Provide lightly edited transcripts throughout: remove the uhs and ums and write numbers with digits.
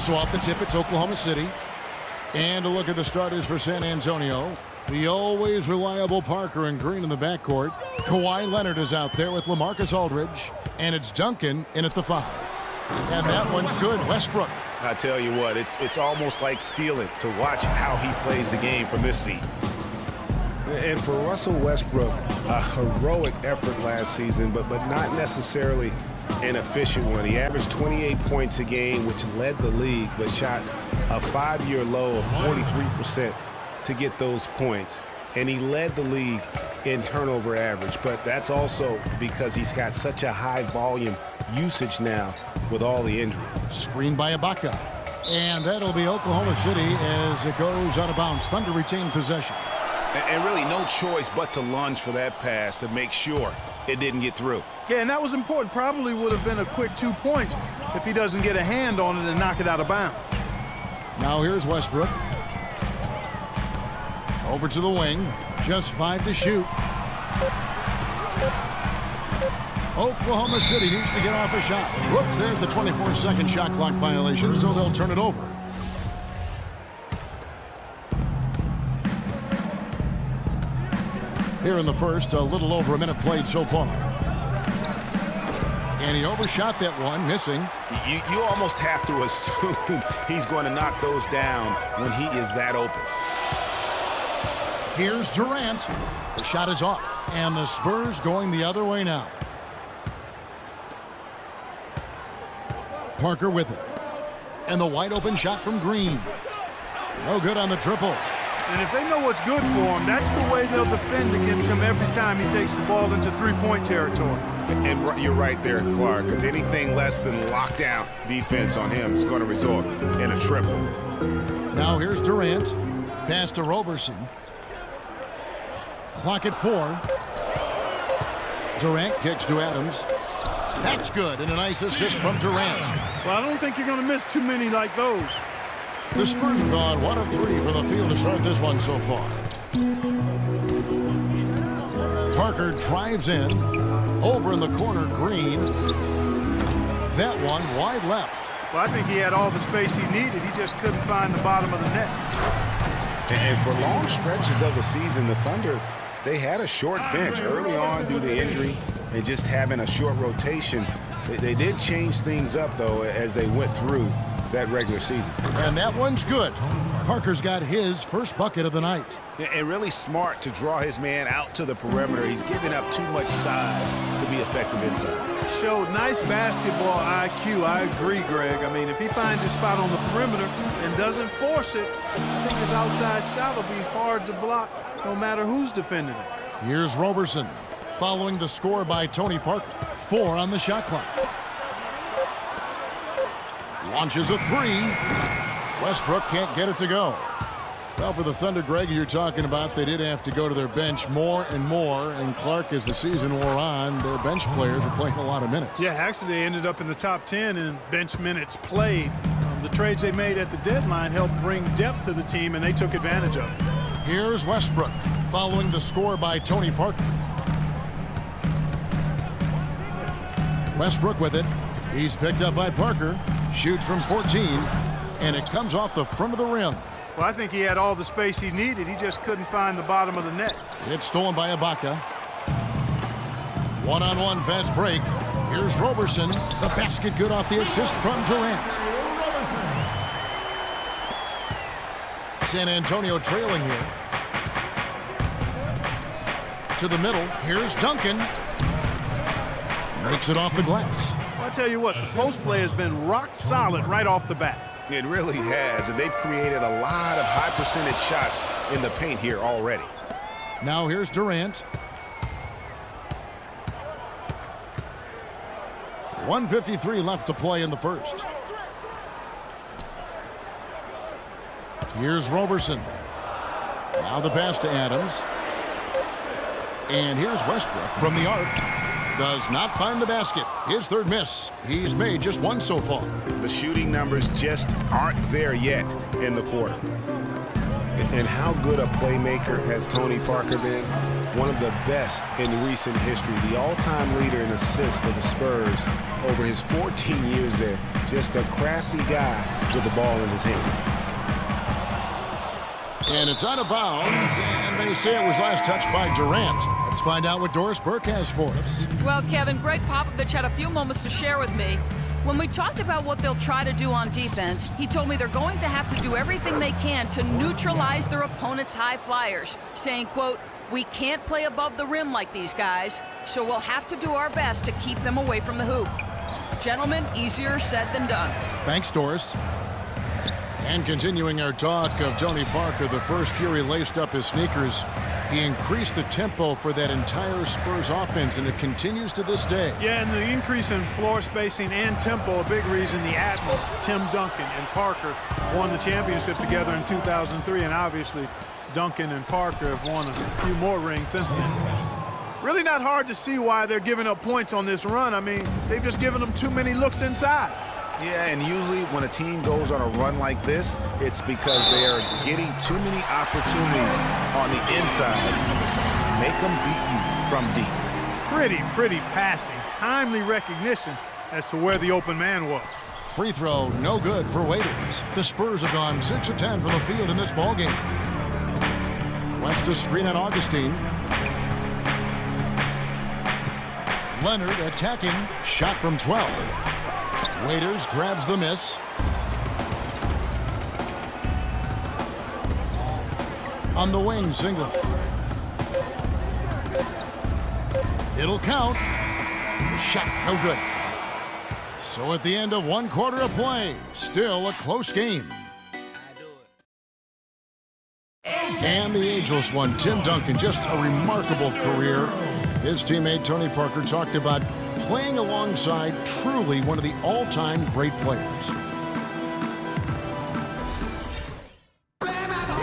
So off the tip, it's Oklahoma City. And a look at the starters for San Antonio. The always reliable Parker and Green in the backcourt. Kawhi Leonard is out there with LaMarcus Aldridge. And it's Duncan in at the 5. And that one's good. Westbrook. I tell you what, it's almost like stealing to watch how he plays the game from this seat. And for Russell Westbrook, a heroic effort last season, but not necessarily an efficient one. He averaged 28 points a game, which led the league, but shot a 5-year low of 43% to get those points. And he led the league in turnover average, but that's also because he's got such a high volume usage now with all the injury. Screen by Ibaka. And that'll be Oklahoma City as it goes out of bounds. Thunder retain possession. And really no choice but to lunge for that pass to make sure it didn't get through. Yeah, and that was important. Probably would have been a quick 2 points if he doesn't get a hand on it and knock it out of bounds. Now here's Westbrook. Over to the wing. Just 5 to shoot. Oklahoma City needs to get off a shot. Whoops, there's the 24-second shot clock violation, so they'll turn it over. Here in the first, a little over a minute played so far. And he overshot that one, missing. You almost have to assume he's going to knock those down when he is that open. Here's Durant. The shot is off, and the Spurs going the other way now. Parker with it. And the wide open shot from Green. No good on the triple. And if they know what's good for him, that's the way they'll defend against him every time he takes the ball into three-point territory. And you're right there, Clark, because anything less than lockdown defense on him is going to result in a triple. Now here's Durant. Pass to Roberson. Clock at 4. Durant kicks to Adams. That's good, and a nice assist from Durant. Well, I don't think you're going to miss too many like those. The Spurs have gone 1 of 3 from the field to start this one so far. Parker drives in. Over in the corner, Green. That one wide left. Well, I think he had all the space he needed. He just couldn't find the bottom of the net. And for long stretches of the season, the Thunder, they had a short bench early on due to injury and just having a short rotation. They did change things up, though, as they went through that regular season. And that one's good. Parker's got his first bucket of the night. And really smart to draw his man out to the perimeter. He's giving up too much size to be effective inside. Showed nice basketball IQ. I agree, Greg. I mean, if he finds his spot on the perimeter and doesn't force it, I think his outside shot will be hard to block no matter who's defending it. Here's Roberson following the score by Tony Parker. 4 on the shot clock. Launches a 3. Westbrook can't get it to go. Well, for the Thunder, Greg, you're talking about, they did have to go to their bench more and more. And Clark, as the season wore on, their bench players were playing a lot of minutes. Yeah, actually, they ended up in the top 10 in bench minutes played. The trades they made at the deadline helped bring depth to the team, and they took advantage of it. Here's Westbrook following the score by Tony Parker. Westbrook with it. He's picked up by Parker. Shoots from 14, and it comes off the front of the rim. Well, I think he had all the space he needed. He just couldn't find the bottom of the net. It's stolen by Ibaka. One-on-one fast break. Here's Roberson. The basket good off the assist from Durant. San Antonio trailing here. To the middle. Here's Duncan. Makes it off the glass. Well, I tell you what, the post play has been rock solid right off the bat. It really has, and they've created a lot of high percentage shots in the paint here already. Now here's Durant. 1:53 left to play in the first. Here's Roberson. Now the pass to Adams. And here's Westbrook from the arc. Does not find the basket. His third miss. He's made just 1 so far. The shooting numbers just aren't there yet in the quarter. And how good a playmaker has Tony Parker been? one of the best in recent history, the all-time leader in assists for the Spurs over his 14 years there. Just a crafty guy with the ball in his hand. And it's out of bounds, and they say it was last touched by Durant. Let's find out what Doris Burke has for us. Well, Kevin, Greg Popovich had a few moments to share with me. When we talked about what they'll try to do on defense, he told me they're going to have to do everything they can to neutralize their opponent's high flyers, saying, quote, "We can't play above the rim like these guys, so we'll have to do our best to keep them away from the hoop." Gentlemen, easier said than done. Thanks, Doris. And continuing our talk of Tony Parker, the first year he laced up his sneakers, he increased the tempo for that entire Spurs offense, and it continues to this day. Yeah, and the increase in floor spacing and tempo, a big reason the Admiral, Tim Duncan, and Parker won the championship together in 2003, and obviously Duncan and Parker have won a few more rings since then. Really not hard to see why they're giving up points on this run. I mean, they've just given them too many looks inside. Yeah, and usually when a team goes on a run like this, it's because they are getting too many opportunities on the inside. Make them beat you from deep. Pretty passing. Timely recognition as to where the open man was. Free throw, no good for Waiters. The Spurs have gone 6 of 10 from the field in this ballgame. West to screen on Augustine. Leonard attacking, shot from 12. Waiters grabs the miss. On the wing, single. It'll count. Shot, no good. So at the end of 1 quarter of play, still a close game. And the ageless one, Tim Duncan, just a remarkable career. His teammate Tony Parker talked about playing alongside truly one of the all-time great players.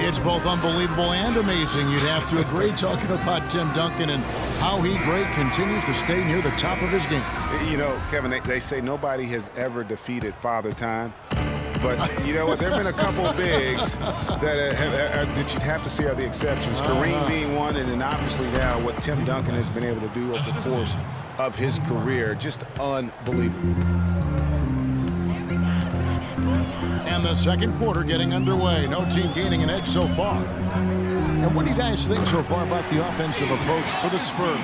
It's both unbelievable and amazing, you'd have to agree, talking about Tim Duncan and how he continues to stay near the top of his game. You know, Kevin, they say nobody has ever defeated Father Time. But you know what? There have been a couple of bigs that you'd have to say are the exceptions. Kareem being one, and then obviously now what Tim Duncan has been able to do over the course of his career. Just unbelievable. And the second quarter getting underway. No team gaining an edge so far. And what do you guys think so far about the offensive approach for the Spurs?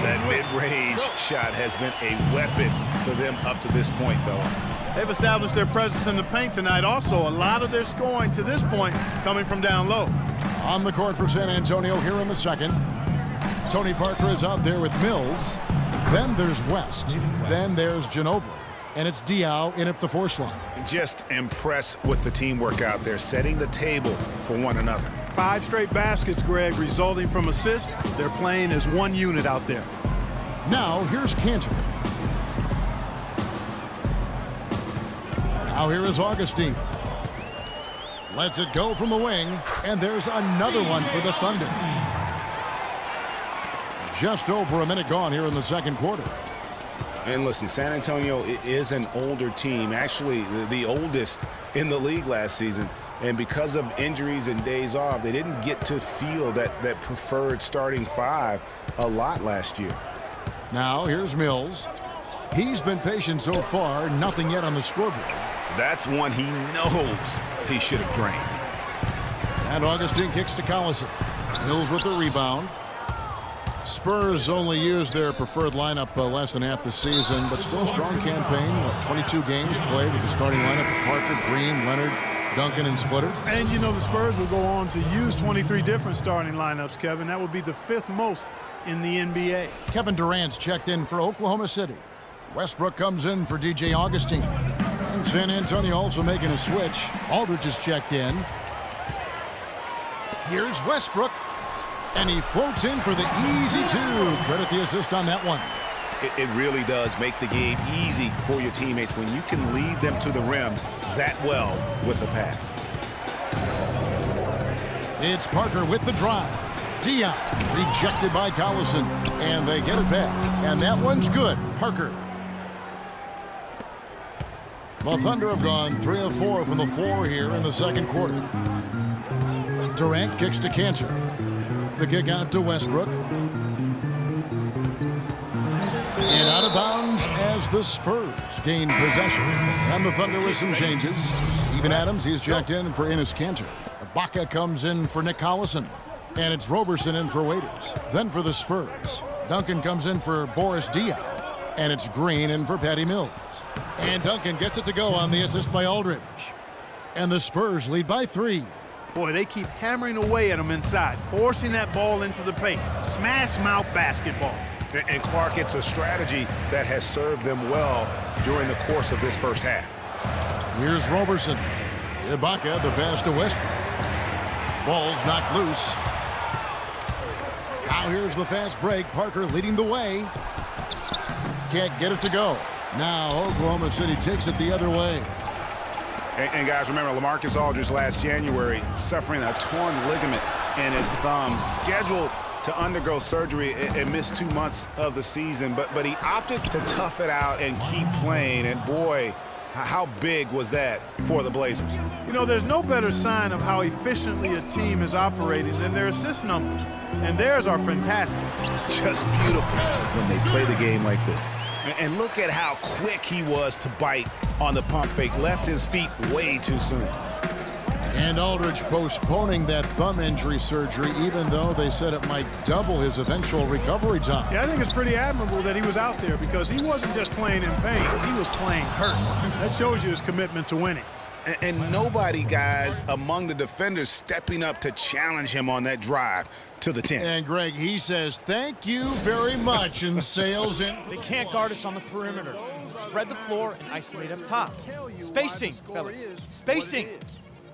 That mid-range shot has been a weapon for them up to this point, fellas. They've established their presence in the paint tonight. Also, a lot of their scoring to this point coming from down low. On the court for San Antonio here in the second. Tony Parker is out there with Mills. Then there's West. Then there's Ginobili. And it's Diaw in at the force line. Just impressed with the teamwork out there, setting the table for one another. 5 straight baskets, Greg, resulting from assists. They're playing as one unit out there. Now here's Cantor. Now here is Augustine. Lets it go from the wing, and there's another one for the Thunder. Just over a minute gone here in the second quarter. And listen, San Antonio is an older team, actually the oldest in the league last season. And because of injuries and days off, they didn't get to feel that preferred starting 5 a lot last year. Now here's Mills. He's been patient so far, nothing yet on the scoreboard. That's one he knows he should have drained. And Augustine kicks to Collison. Mills with the rebound. Spurs only used their preferred lineup less than half the season, but still a strong campaign. 22 games played with the starting lineup of Parker, Green, Leonard, Duncan, and Splitters. And you know the Spurs will go on to use 23 different starting lineups, Kevin. That would be the 5th most in the NBA. Kevin Durant's checked in for Oklahoma City. Westbrook comes in for DJ Augustine. And San Antonio also making a switch. Aldridge is checked in. Here's Westbrook. And he floats in for the easy 2. Credit the assist on that one. It really does make the game easy for your teammates when you can lead them to the rim that well with the pass. It's Parker with the drive. Diaw rejected by Collison. And they get it back. And that one's good. Parker. The Thunder have gone 3 of 4 from the floor here in the second quarter. Durant kicks to Cantor. The kick out to Westbrook. And out of bounds as the Spurs gain possession. And the Thunder with some changes. Steven Adams, he's checked in for Enes Kanter. Ibaka comes in for Nick Collison. And it's Roberson in for Waiters. Then for the Spurs, Duncan comes in for Boris Diaw. And it's Green in for Patty Mills. And Duncan gets it to go on the assist by Aldridge. And the Spurs lead by 3. Boy, they keep hammering away at them inside, forcing that ball into the paint. Smash mouth basketball. And Clark, it's a strategy that has served them well during the course of this first half. Here's Roberson. Ibaka, the pass to Westbrook. Ball's knocked loose. Now here's the fast break. Parker leading the way. Can't get it to go. Now Oklahoma City takes it the other way. And guys, remember, LaMarcus Aldridge last January suffering a torn ligament in his thumb, scheduled to undergo surgery and miss 2 months of the season. But he opted to tough it out and keep playing. And boy, how big was that for the Blazers? You know, there's no better sign of how efficiently a team is operating than their assist numbers. And theirs are fantastic. Just beautiful when they play the game like this. And look at how quick he was to bite on the pump fake. Left his feet way too soon. And Aldridge postponing that thumb injury surgery, even though they said it might double his eventual recovery time. Yeah, I think it's pretty admirable that he was out there because he wasn't just playing in pain. He was playing hurt. That shows you his commitment to winning. And nobody, guys, among the defenders stepping up to challenge him on that drive to the 10. And Greg, he says, thank you very much, and sails in. They can't guard us on the perimeter. Spread the floor and isolate up top. Spacing, fellas. Spacing.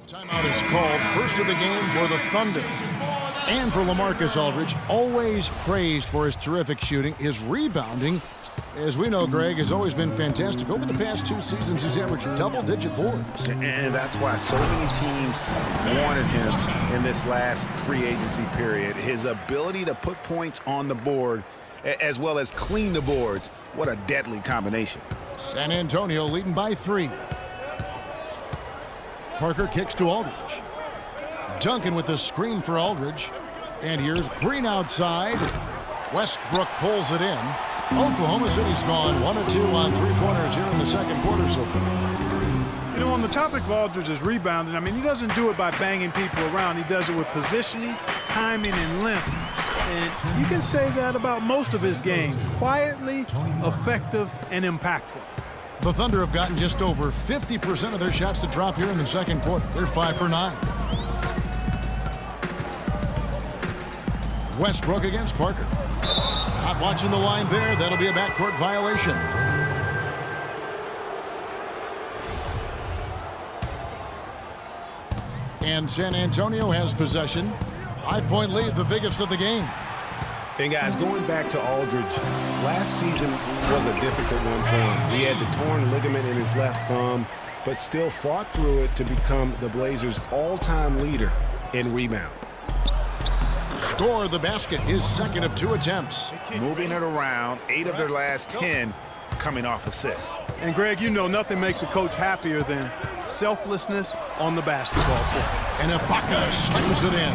Timeout is called. First of the game for the Thunder. And for LaMarcus Aldridge, always praised for his terrific shooting. His rebounding, as we know, Greg, has always been fantastic. Over the past 2 seasons, he's averaged double-digit boards. And that's why so many teams wanted him in this last free agency period. His ability to put points on the board as well as clean the boards. What a deadly combination. San Antonio leading by 3. Parker kicks to Aldridge. Duncan with the screen for Aldridge. And here's Green outside. Westbrook pulls it in. Oklahoma City's gone 1 of 2 on 3-pointers here in the second quarter so far. You know, on the topic of Aldridge's rebounding, I mean, he doesn't do it by banging people around. He does it with positioning, timing, and length. And you can say that about most of his game. Quietly, effective, and impactful. The Thunder have gotten just over 50% of their shots to drop here in the second quarter. They're 5 for 9. Westbrook against Parker. Not watching the line there. That'll be a backcourt violation. And San Antonio has possession. 5-point lead, the biggest of the game. And guys, going back to Aldridge, last season was a difficult one for him. He had the torn ligament in his left thumb, but still fought through it to become the Blazers' all-time leader in rebound. Score the basket, his second of 2 attempts. Moving it around, 8 of their last 10 coming off assists. And Greg, you know nothing makes a coach happier than selflessness on the basketball court. And Ibaka slings it in.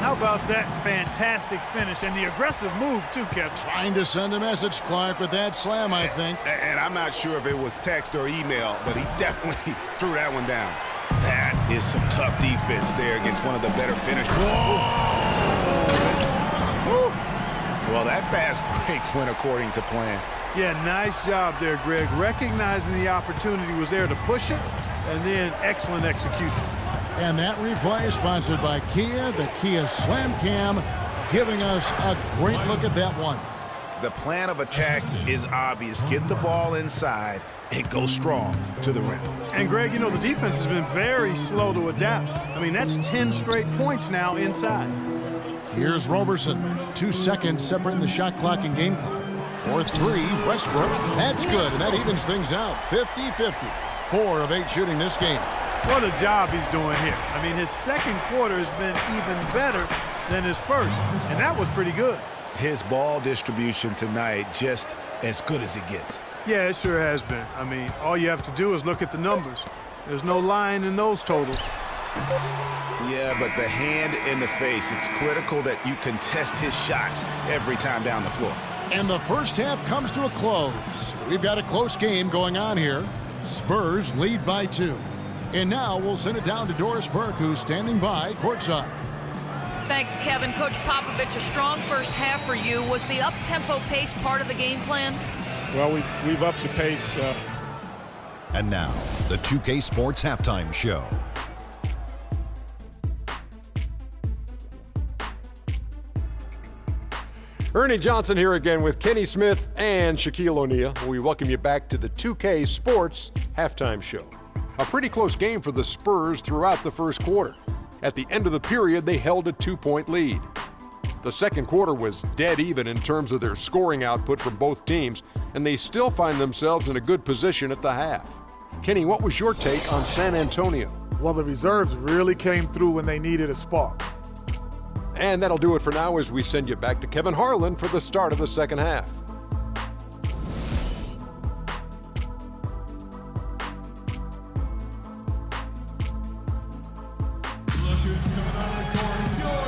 How about that fantastic finish and the aggressive move, too, Kevin? Trying to send a message, Clark, with that slam, I think. And I'm not sure if it was text or email, but he definitely threw that one down. That is some tough defense there against one of the better finishers. Well, that fast break went according to plan. Yeah, nice job there, Greg. Recognizing the opportunity was there to push it, and then excellent execution. And that replay is sponsored by Kia, the Kia Slam Cam, giving us a great look at that one. The plan of attack is obvious. Get the ball inside and go strong to the rim. And, Greg, you know, the defense has been very slow to adapt. I mean, that's 10 straight points now inside. Here's Roberson. 2 seconds separating the shot clock and game clock. 4-3, Westbrook. That's good, and that evens things out. 50-50. 4 of 8 shooting this game. What a job he's doing here. I mean, his second quarter has been even better than his first, and that was pretty good. His ball distribution tonight just as good as it gets. Yeah, it sure has been. I mean, all you have to do is look at the numbers. There's no lying in those totals. Yeah, but the hand in the face, it's critical that you contest his shots every time down the floor. And the first half comes to a close. We've got a close game going on here. Spurs lead by 2. And now we'll send it down to Doris Burke, who's standing by courtside. Thanks, Kevin. Coach Popovich, a strong first half for you. Was the up-tempo pace part of the game plan? Well, we've upped the pace. And now, the 2K Sports Halftime Show. Ernie Johnson here again with Kenny Smith and Shaquille O'Neal. We welcome you back to the 2K Sports Halftime Show. A pretty close game for the Spurs throughout the first quarter. At the end of the period, they held a 2-point lead. The second quarter was dead even in terms of their scoring output from both teams, and they still find themselves in a good position at the half. Kenny, what was your take on San Antonio? Well, the reserves really came through when they needed a spark. And that'll do it for now as we send you back to Kevin Harlan for the start of the second half.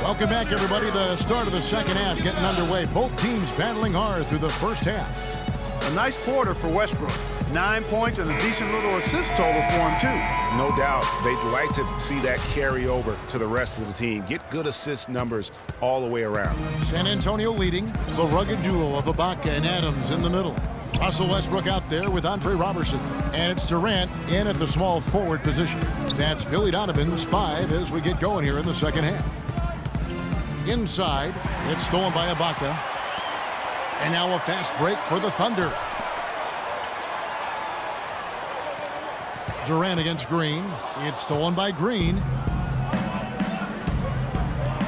Welcome back, everybody. The start of the second half getting underway. Both teams battling hard through the first half. A nice quarter for Westbrook. 9 points and a decent little assist total for him, too. No doubt, they'd like to see that carry over to the rest of the team. Get good assist numbers all the way around. San Antonio leading. The rugged duo of Ibaka and Adams in the middle. Russell Westbrook out there with Andre Robertson. And it's Durant in at the small forward position. That's Billy Donovan's 5 as we get going here in the second half. Inside, it's stolen by Ibaka. And now a fast break for the Thunder. Durant against Green. It's stolen by Green.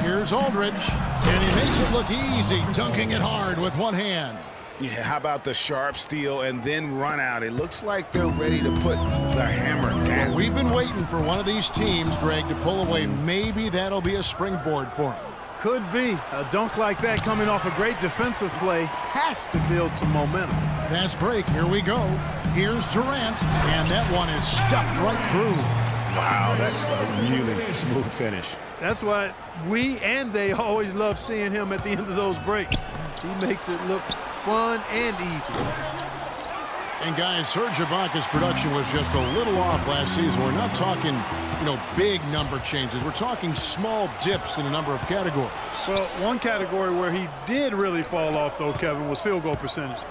Here's Aldridge. And he makes it look easy, dunking it hard with one hand. Yeah, how about the sharp steal and then run out? It looks like they're ready to put the hammer down. We've been waiting for one of these teams, Greg, to pull away. Maybe that'll be a springboard for him. Could be. A dunk like that coming off a great defensive play has to build some momentum. Fast break. Here we go. Here's Durant. And that one is stuffed right through. Wow, that's a really smooth finish. That's why we and they always love seeing him at the end of those breaks. He makes it look fun and easy. And guys, Serge Ibaka's production was just a little off last season. We're not talking, big number changes. We're talking small dips in a number of categories. Well, one category where he did really fall off, though, Kevin, was field goal percentage.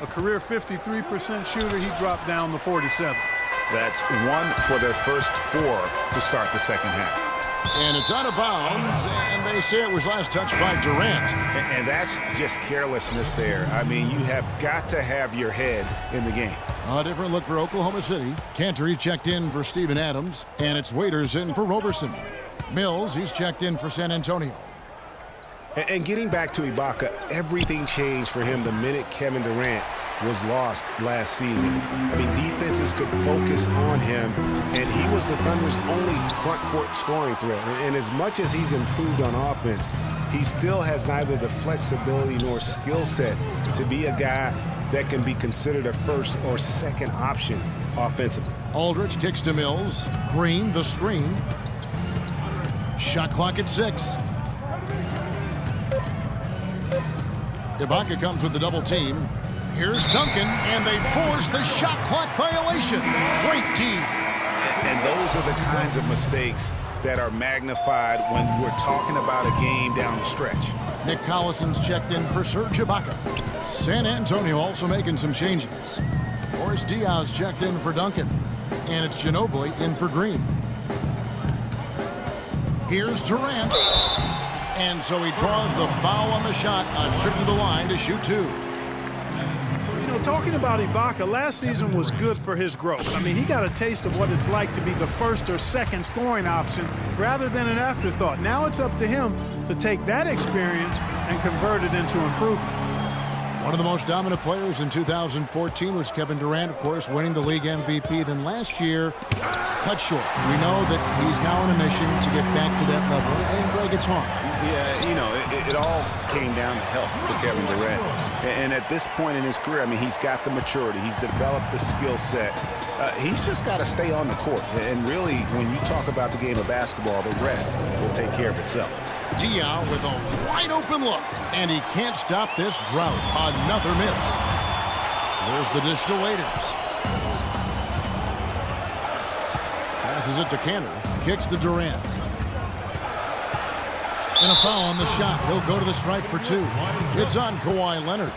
A career 53% shooter, he dropped down to 47. That's 1 for their first 4 to start the second half. And it's out of bounds, and they say it was last touched by Durant. And that's just carelessness there. I mean, you have got to have your head in the game. A different look for Oklahoma City. Cantor, he's checked in for Steven Adams, and it's Waiters in for Roberson. Mills, he's checked in for San Antonio. And getting back to Ibaka, everything changed for him the minute Kevin Durant was lost last season. I mean, defenses could focus on him, and he was the Thunder's only front court scoring threat. And as much as he's improved on offense, he still has neither the flexibility nor skill set to be a guy that can be considered a first or second option offensively. Aldridge kicks to Mills. Green, the screen. Shot clock at 6. Ibaka comes with the double team. Here's Duncan, and they force the shot clock violation. Great team. And those are the kinds of mistakes that are magnified when we're talking about a game down the stretch. Nick Collison's checked in for Serge Ibaka. San Antonio also making some changes. Boris Diaz checked in for Duncan. And it's Ginobili in for Green. Here's Durant. And so he draws the foul on the shot, a trip to the line to shoot 2. Talking about Ibaka, last season was good for his growth. I mean, he got a taste of what it's like to be the first or second scoring option rather than an afterthought. Now it's up to him to take that experience and convert it into improvement. One of the most dominant players in 2014 was Kevin Durant, of course, winning the league MVP. Then last year, cut short. We know that he's now on a mission to get back to that level. And Greg, it's hard. Yeah, you know, it all came down to health for Kevin Durant. And at this point in his career, I mean, he's got the maturity. He's developed the skill set. He's just got to stay on the court. And really, when you talk about the game of basketball, the rest will take care of itself. Diaw with a wide open look, and he can't stop this drought. Another miss. There's the dish to Waiters. Passes it to Cantor. Kicks to Durant. And a foul on the shot. He'll go to the stripe for 2. It's on Kawhi Leonard.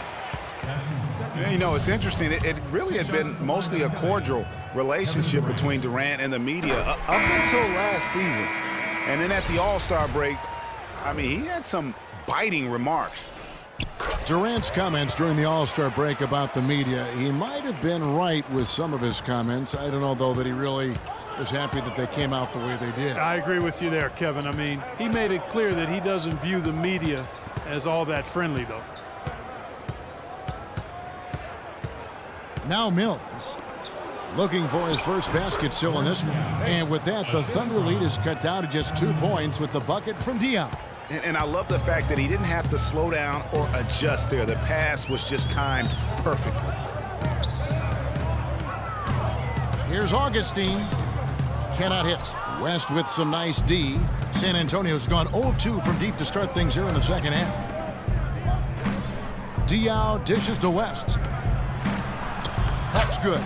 You know, it's interesting. It really had been mostly a cordial relationship between Durant and the media up until last season. And then at the All-Star break, I mean, he had some biting remarks. Durant's comments during the All-Star break about the media, he might have been right with some of his comments. I don't know, though, that he really was happy that they came out the way they did. I agree with you there, Kevin. I mean, he made it clear that he doesn't view the media as all that friendly, though. Now Mills looking for his first basket still in this one. And with that, the Thunder lead is cut down to just 2 points with the bucket from Diaw. And I love the fact that he didn't have to slow down or adjust there. The pass was just timed perfectly. Here's Augustine. Cannot hit. West with some nice D. San Antonio's gone 0 of 2 from deep to start things here in the second half. Diaw dishes to West. That's good.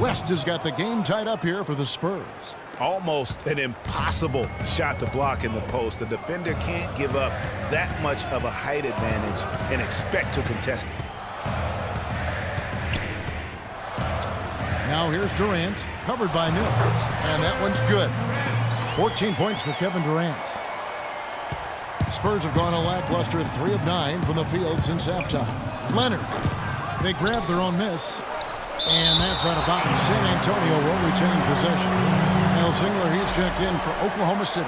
West has got the game tied up here for the Spurs. Almost an impossible shot to block in the post. The defender can't give up that much of a height advantage and expect to contest it. Now here's Durant, covered by Mills. And that one's good. 14 points for Kevin Durant. Spurs have gone a lackluster 3 of 9 from the field since halftime. Leonard. They grab their own miss. And that's out of bounds. San Antonio will retain possession. Al Singler, he's checked in for Oklahoma City.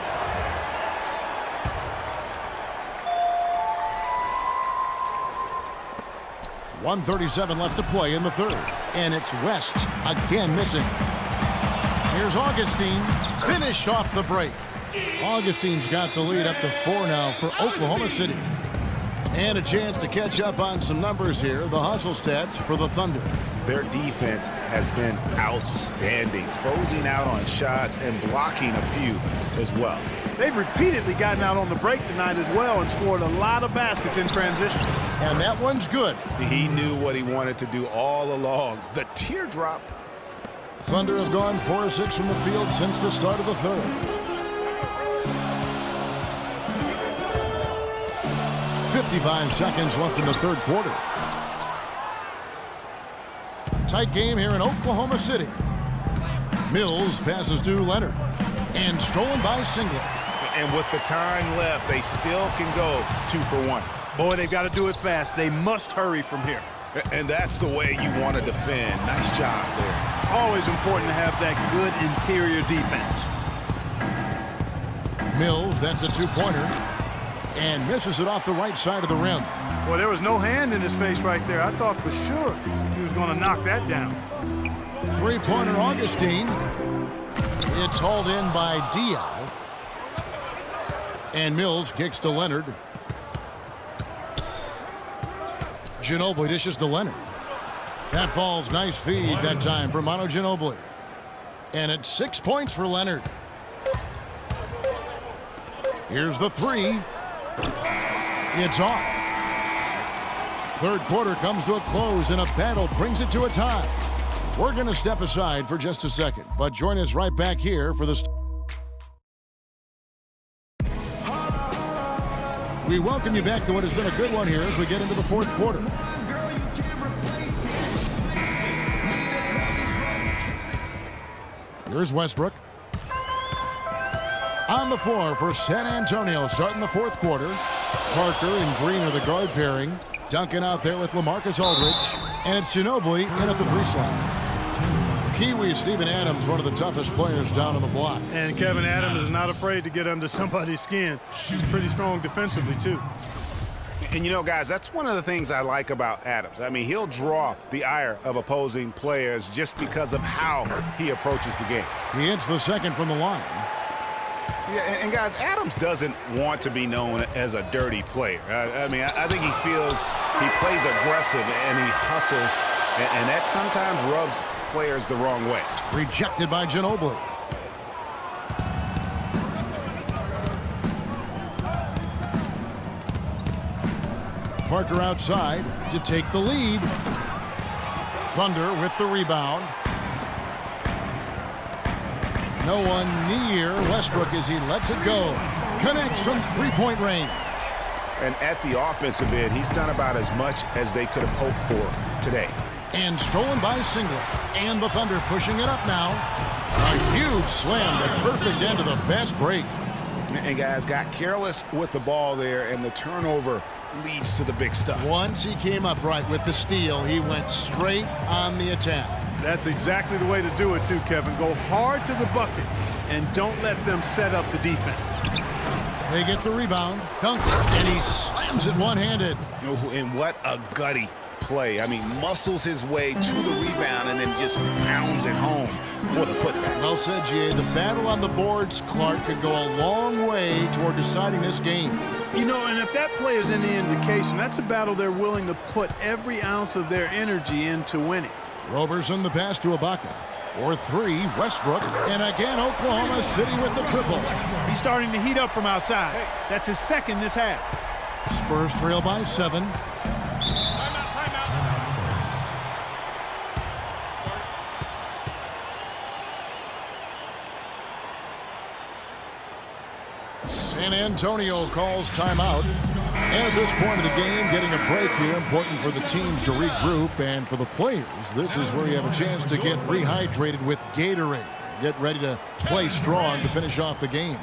.137 left to play in the third. And it's West again missing. Here's Augustine. Finished off the break. Augustine's got the lead up to 4 now for Oklahoma City. And a chance to catch up on some numbers here. The hustle stats for the Thunder. Their defense has been outstanding, closing out on shots and blocking a few as well. They've repeatedly gotten out on the break tonight as well and scored a lot of baskets in transition. And that one's good. He knew what he wanted to do all along. The teardrop. Thunder have gone 4 of 6 from the field since the start of the third. 55 seconds left in the third quarter. Tight game here in Oklahoma City. Mills passes to Leonard. And stolen by Singler. And with the time left, they still can go 2 for 1. Boy, they've got to do it fast. They must hurry from here. And that's the way you want to defend. Nice job there. Always important to have that good interior defense. Mills, that's a 2-pointer. And misses it off the right side of the rim. Well, there was no hand in his face right there. I thought for sure he was going to knock that down. 3-pointer Augustine. It's hauled in by Diaw. And Mills kicks to Leonard. Ginobili dishes to Leonard. That falls. Nice feed that time for Manu Ginobili. And it's 6 points for Leonard. Here's the 3. It's off. Third quarter comes to a close, and a battle brings it to a tie. We're going to step aside for just a second, but join us right back here for the... We welcome you back to what has been a good one here as we get into the fourth quarter. Here's Westbrook. On the floor for San Antonio, starting the fourth quarter. Parker and Green are the guard pairing. Duncan out there with LaMarcus Aldridge. And it's Ginobili in at the 3 slot. Kiwi Steven Adams, one of the toughest players down on the block. And Kevin Adams is not afraid to get under somebody's skin. He's pretty strong defensively, too. And, you know, guys, that's one of the things I like about Adams. I mean, he'll draw the ire of opposing players just because of how he approaches the game. He hits the second from the line. Yeah, and guys, Adams doesn't want to be known as a dirty player. I mean, I think he feels he plays aggressive and he hustles, and that sometimes rubs players the wrong way. Rejected by Ginobili. Parker outside to take the lead. Thunder with the rebound. No one near Westbrook as he lets it go. Connects from three-point range. And at the offensive end, he's done about as much as they could have hoped for today. And stolen by Singler. And the Thunder pushing it up now. A huge slam, the perfect end of the fast break. And guys, got careless with the ball there, and the turnover leads to the big stuff. Once he came up right with the steal, he went straight on the attack. That's exactly the way to do it, too, Kevin. Go hard to the bucket and don't let them set up the defense. They get the rebound, dunk, and he slams it one-handed. And what a gutty play. I mean, muscles his way to the rebound and then just pounds it home for the putback. Well said, G.A. The battle on the boards, Clark, could go a long way toward deciding this game. You know, and if that play is any indication, that's a battle they're willing to put every ounce of their energy into winning. Roberson the pass to Ibaka. For three, Westbrook. And again, Oklahoma City with the triple. He's starting to heat up from outside. That's his second this half. Spurs trail by 7. San Antonio calls timeout. And at this point of the game, getting a break here, important for the teams to regroup, and for the players, this is where you have a chance to get rehydrated with Gatorade. Get ready to play strong to finish off the game.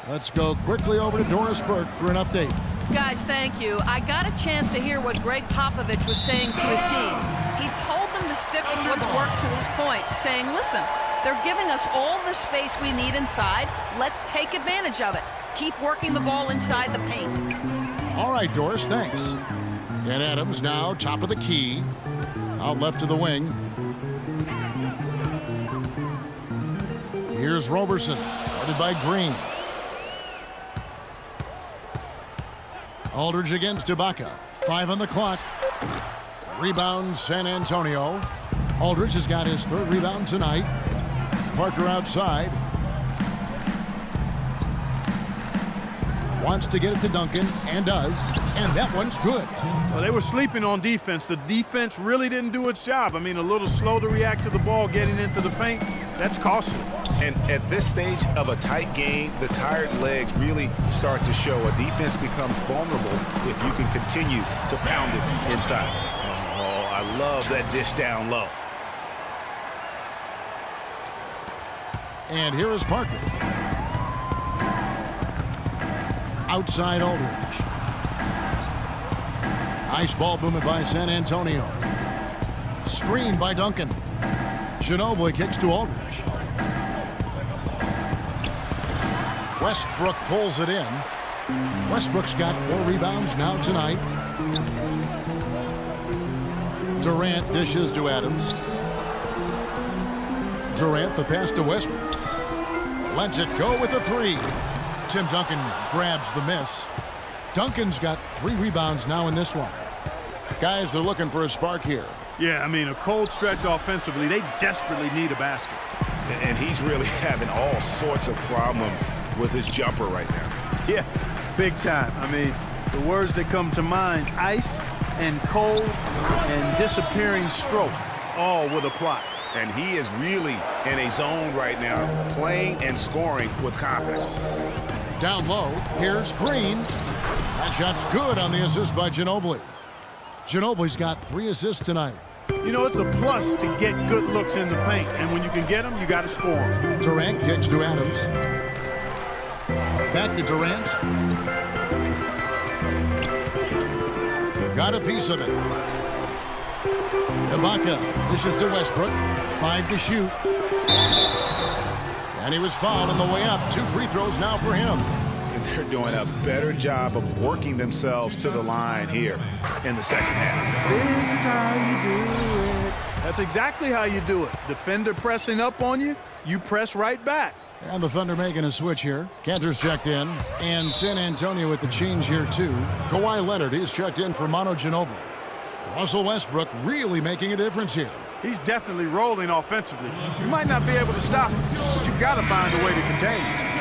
Let's go quickly over to Doris Burke for an update. Guys, thank you. I got a chance to hear what Greg Popovich was saying to his team. He told them to stick with what's worked to this point, saying, listen, they're giving us all the space we need inside. Let's take advantage of it. Keep working the ball inside the paint. All right, Doris, thanks. And Adams now top of the key. Out left to the wing. Here's Roberson, guarded by Green. Aldridge against Ibaka. 5 on the clock. Rebound, San Antonio. Aldridge has got his third rebound tonight. Parker outside. Wants to get it to Duncan, and does. And that one's good. Well, they were sleeping on defense. The defense really didn't do its job. I mean, a little slow to react to the ball getting into the paint. That's costly. And at this stage of a tight game, the tired legs really start to show. A defense becomes vulnerable if you can continue to pound it inside. Oh, I love that dish down low. And here is Parker. Outside Aldridge. Ice ball booming by San Antonio. Screen by Duncan. Ginobili kicks to Aldridge. Westbrook pulls it in. Westbrook's got 4 rebounds now tonight. Durant dishes to Adams. Durant the pass to Westbrook. Lets it go with a 3. Tim Duncan grabs the miss. Duncan's got 3 rebounds now in this one. Guys, they're looking for a spark here. Yeah, I mean, a cold stretch offensively. They desperately need a basket. And he's really having all sorts of problems with his jumper right now. Yeah, big time. I mean, the words that come to mind, ice and cold and disappearing stroke, all would apply. And he is really in a zone right now, playing and scoring with confidence. Down low, here's Green. That shot's good on the assist by Ginobili. Ginobili's got 3 assists tonight. You know, it's a plus to get good looks in the paint. And when you can get them, you got to score them. Durant kicks to Adams. Back to Durant. Got a piece of it. Ibaka dishes to Westbrook. 5 to shoot. And he was fouled on the way up. 2 free throws now for him. and they're doing a better job of working themselves to the line here in the second half. This is how you do it. That's exactly how you do it. Defender pressing up on you, you press right back. And the Thunder making a switch here. Cantor's checked in. And San Antonio with the change here, too. Kawhi Leonard is checked in for Manu Ginobili. Russell Westbrook really making a difference here. He's definitely rolling offensively. You might not be able to stop him, but you've got to find a way to contain him.